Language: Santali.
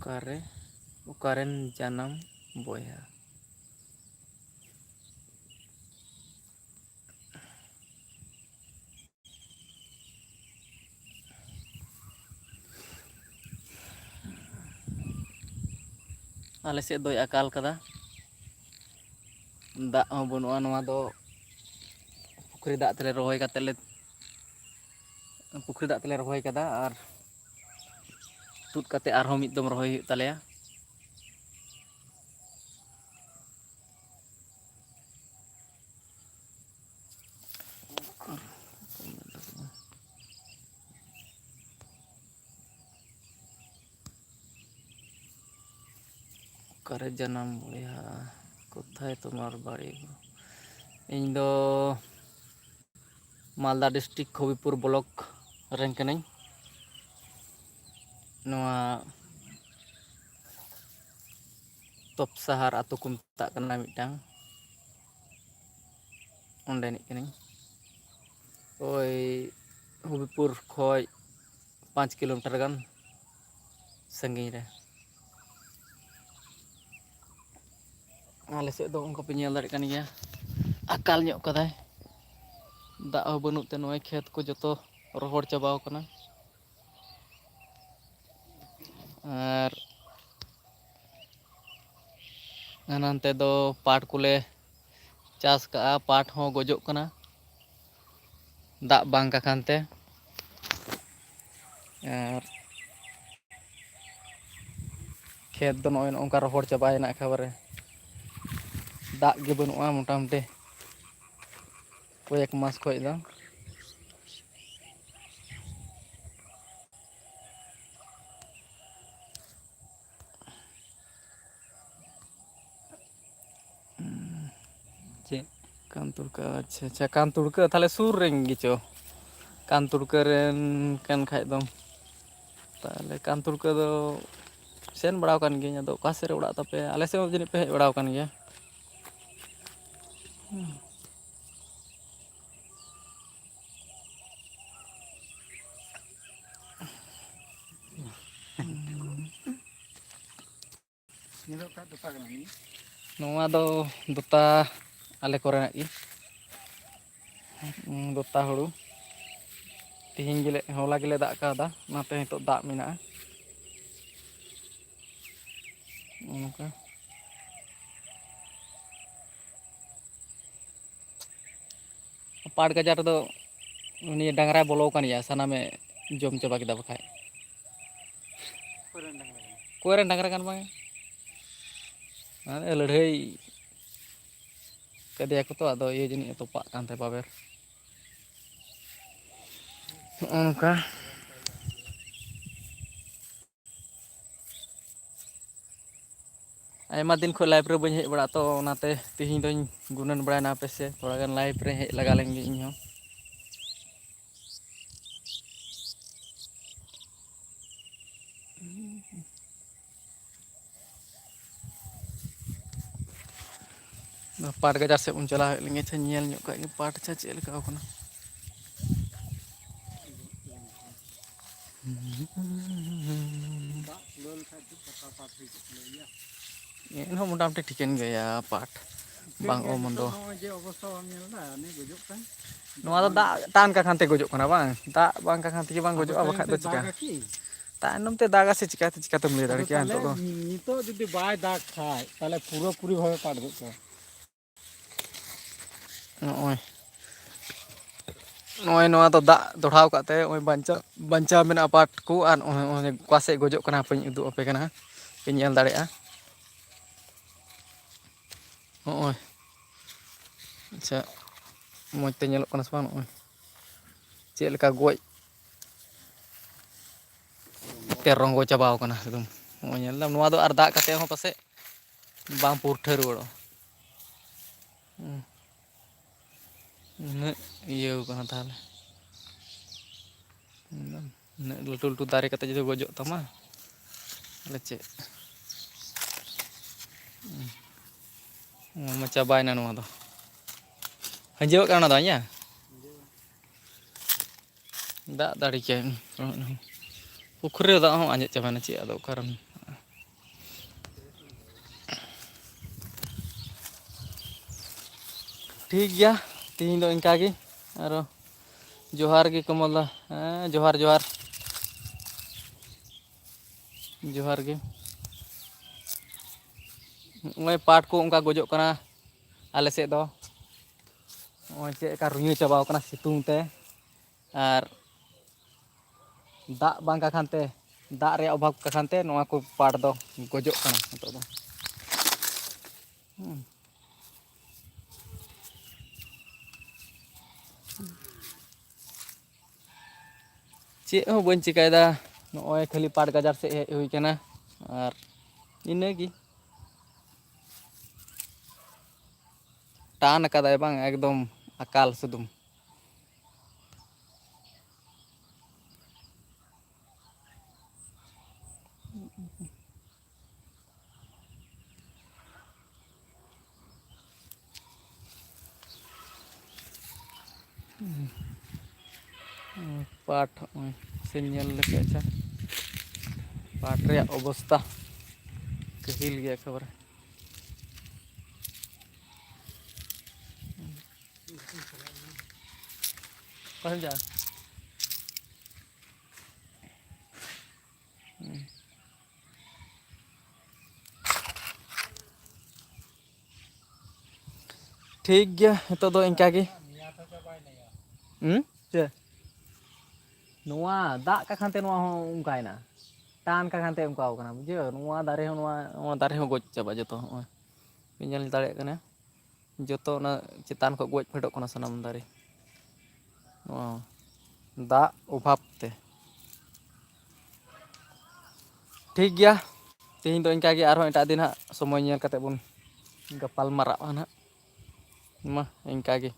Okaren janam boya. Aale sed doy akal kada. Dak hon banu'a nowᱟ do Pukhri दाग तेले रोहय काते ले पुखरी दाग तेले रोहय कदा और तुद काते आरहों मिद दम रोहय हुयुग तालेया। करे जन्म बोया कोथाय तुम्हार बाड़ी। इन दो मालदा डिस्ट्रिक्ट हबिपुर ब्लॉक रेन कनाई। नोआ तपसाहार आतो को मेताग कना मिदटांग ओंडेनिक कनाई। ओई हबिपुर खय 5 किलोमीटर गान संगिन रे। आले सेद दो उनका पे नेल दाड़ेग कान गिया अकाल ᱧᱚᱜ कदाय दाग हो बनुग ते नोय खेत को जतो रोहड़ चाबाव कना और हानते दो पाट कोले चाष का पाट हों गजोग कना दाग बांग का खानते और खेत दो नोय नोंका रोहड़ चाबायना एकेबारे दाग गे बनुआ मोटामुटी कयेक मास खय दो। ᱪᱮᱫ कान तुड़का अच्छा अच्छा कान तुड़का थाले सुर रेंग गिचो कान तुड़का रेन कन खाय दम ताले कान तुड़का दो सेन बड़ाव कान गिया दो ओका सेरे उड़ाग तापे आले से जनी पे हेज बड़ाव कान गिया। ᱧᱮᱞᱚᱜ ᱠᱷᱟᱡ ᱫᱚ ᱚᱠᱟ ᱠᱟᱱᱟ ᱱᱤᱭᱟᱹ? नोआ दो दोता आले कोरेनाग गी दोता हुड़ू तिहिन गेले होला गेले दाग कादा नाते हितो दाग मेना ओनका पाट गजार दो उनी डांगरा बोलो कान गया सनामे जम चाबा केदा बखाय ᱚᱠᱚᱭᱨᱮᱱ ᱰᱟᱝᱨᱟ ᱠᱟᱱᱟ? कोयरेन डांगरा कान बांगे लड़ाई कदिया को तो आदो ये जनी तो पाक कान थे बाबेर ओनका आयमा दिन खो लाइव रे बኝ हेज बड़ा तो ओनाते तिहिन दोኝ गुनन बड़ायना पेसे थोड़ा गान लाइव रे हेज लगा लेंगे इन हो। पाट गजार से उन चला लेंगे अच्छा नेल ᱧᱚᱜ ᱠᱟᱜ ᱜᱮ पाट अच्छा चेक लेका होना ᱫᱟᱜ ᱠᱩᱲᱟᱹᱣ ᱞᱮᱠᱷᱟᱡ ᱫᱚ ᱯᱟᱴᱟ ᱯᱟᱴ ᱦᱩᱭᱩᱜ ᱜᱮᱭᱟ एनहो मोटामुटी ठिकन गया पाट ᱴᱷᱤᱠᱟᱹᱱ बांग ᱜᱮᱭᱟ ओ ᱱᱤᱛᱚᱜ मंदो ᱱᱚᱜᱼᱚᱭ ᱡᱮ ᱚᱵᱚᱥᱛᱟ ᱵᱟᱢ ᱧᱮᱞ ᱮᱫᱟ ᱩᱱᱤ ᱜᱩᱡᱩᱜ ᱠᱟᱱ ᱫᱟᱜ नोआ दो ᱵᱟᱝ दाग टान का खानते गजोग कना बांग दाग बांग का खानते बांग ᱟᱫᱚ गजोगा ᱛᱟᱭᱚᱢ बखाय ᱛᱮ दो चिका ᱫᱟᱜᱟ ᱠᱤ तायनम ते दागा से चिकातेम लay ᱟᱫᱚ दाड़े किया ᱛᱟᱦᱞᱮ नितो दो ᱱᱤᱛᱚᱜ ᱡᱩᱫᱤ ᱵᱟᱭ ᱫᱟᱜ ᱠᱷᱟᱡ ᱛᱟᱦᱞᱮ ᱯᱩᱨᱟᱹᱯᱩᱨᱤ ᱵᱷᱟᱵᱮ ᱯᱟᱴ ᱜᱚᱡ ᱠᱚᱜᱼᱟ नोय नोय नोआ तो दाग दोड़ाव काते ओय बांचा मेना पाट को आर ओका से गजोग कना पेñ उदुग आपे कना पे नेल दाड़ेया ओय अच्छा मौज ते नेलोग कना से बांग ओय चेक लेका गoj ते रंगो चाबाव कना एकदम ओय नेल दाम नोआ दो आर दाग काते हो पासे बांग पुरठा रुवाड़ो इये कना ताहले लटू लटू दारे काते जदि गजोग तमा ताहले चेक चाबायना नोआ दो हंजेवग काना दो या दाग दाड़ी के पुखरी दाग हो आंजेद चाबायना चेक आदो कारण ᱴᱷᱤᱠ ᱜᱮᱭᱟ ᱛᱤᱦᱤᱧ ᱫᱚ ᱤᱱᱠᱟ ᱜᱮ ᱟᱨᱚ ᱡᱚᱦᱟᱨ ᱜᱮ ᱠᱚᱢᱚᱞᱫᱟ ᱦᱮᱸ ᱡᱚᱦᱟᱨ ᱡᱚᱦᱟᱨ ᱡᱚᱦᱟᱨ ᱜᱮ ᱱᱚᱜᱼᱚᱭ ᱯᱟᱴ ᱠᱚ ᱚᱱᱠᱟ ᱜᱚᱡᱚᱜ ᱠᱟᱱᱟ ᱟᱞᱮ ᱥᱮᱫ ᱫᱚ ᱱᱚᱜᱼᱚᱭ ᱪᱮᱫ ᱞᱮᱠᱟ ᱨᱩᱧᱟᱹ ᱪᱟᱵᱟᱣ ᱠᱟᱱᱟ ᱥᱤᱛᱩᱝ ᱛᱮ ᱟᱨ ᱫᱟᱜ ᱵᱟᱝ ᱠᱟᱠᱷᱟᱱ ᱛᱮ ᱫᱟᱜ ᱨᱮᱭᱟᱜ ᱚᱵᱷᱟᱵᱽ ᱠᱟᱠᱷᱟᱱ ᱛᱮ ᱱᱚᱣᱟ ᱠᱚ ᱯᱟᱴ ᱫᱚ ᱜᱚᱡᱚᱜ ᱠᱟᱱᱟ ᱱᱤᱛᱚᱜ ᱫᱚ ᱪᱮᱫ ᱦᱚᱸ ᱵᱟᱹᱧ ᱪᱤᱠᱟᱹᱭᱮᱫᱟ ᱱᱚᱜᱼᱚᱭ ᱠᱷᱟᱹᱞᱤ ᱯᱟᱴ ᱜᱟᱡᱟᱲ ᱥᱮᱫ ᱦᱮᱡ ᱦᱩᱭ ᱠᱟᱱᱟ ᱟᱨ ᱤᱱᱟᱹᱜᱮ ᱴᱟᱱ ᱟᱠᱟᱫᱟᱭ ᱵᱟᱝ ᱮᱠᱫᱚᱢ ᱟᱠᱟᱞ ᱥᱩᱫᱩᱢ ᱯᱟᱴ ᱱᱚᱜᱼᱚᱭ ᱥᱮ ᱧᱮᱞ ᱞᱮᱠᱷᱟᱡ ᱟᱪᱪᱷᱟ ᱯᱟᱴ ᱨᱮᱭᱟᱜ ᱚᱵᱚᱥᱛᱟ ᱠᱟᱹᱦᱤᱞ ᱜᱮᱭᱟ ᱮᱠᱮᱵᱟᱨᱮ ᱚᱠᱟᱥᱮᱢ ᱪᱟᱞᱟᱜᱼᱟ ᱴᱷᱤᱠ ᱜᱮᱭᱟ ᱱᱤᱛᱚᱜ ᱫᱚ ᱤᱱᱠᱟ ᱜᱮ ᱪᱮᱫ ᱱᱚᱣᱟ ᱫᱟᱜ ᱠᱟᱠᱷᱟᱱ ᱛᱮ ᱱᱚᱣᱟ ᱦᱚᱸ ᱚᱱᱠᱟᱭᱮᱱᱟ ᱴᱟᱱ ᱠᱟᱠᱷᱟᱱ ᱛᱮ ᱚᱱᱠᱟᱣ ᱠᱟᱱᱟ ᱵᱩᱡᱷᱟᱹᱣ ᱱᱚᱣᱟ ᱫᱟᱨᱮ ᱦᱚᱸ ᱱᱚᱣᱟ ᱫᱟᱨᱮ ᱦᱚᱸ ᱜᱚᱡ ᱪᱟᱵᱟᱜ ᱡᱚᱛᱚ ᱦᱚᱸᱜᱼᱚᱭ ᱧᱮᱞ ᱫᱟᱲᱮᱭᱟᱜ ᱠᱟᱱᱟ ᱡᱚᱛᱚ ᱚᱱᱟ ᱪᱮᱛᱟᱱ ᱠᱷᱚᱡ ᱜᱚᱡ ᱯᱷᱮᱰᱚᱜ ᱠᱟᱱᱟ ᱥᱟᱱᱟᱢ ᱫᱟᱨᱮ ᱱᱚᱣᱟ ᱫᱟᱜ ᱚᱵᱷᱟᱵᱽ ᱛᱮ ᱴᱷᱤᱠ ᱜᱮᱭᱟ ᱛᱮᱦᱮᱧ ᱫᱚ ᱤᱱᱠᱟᱹ ᱜᱮ ᱟᱨᱦᱚᱸ ᱮᱴᱟᱜ ᱫᱤᱱ ᱦᱟᱸᱜ ᱥᱚᱢᱚᱭ ᱧᱮᱞ ᱠᱟᱛᱮᱫ ᱵᱚᱱ ᱜᱟᱯᱟᱞ ᱢᱟᱨᱟᱜᱼᱟ ᱱᱟᱦᱟᱜ ᱢᱟ ᱤᱱᱠᱟ ᱜᱮ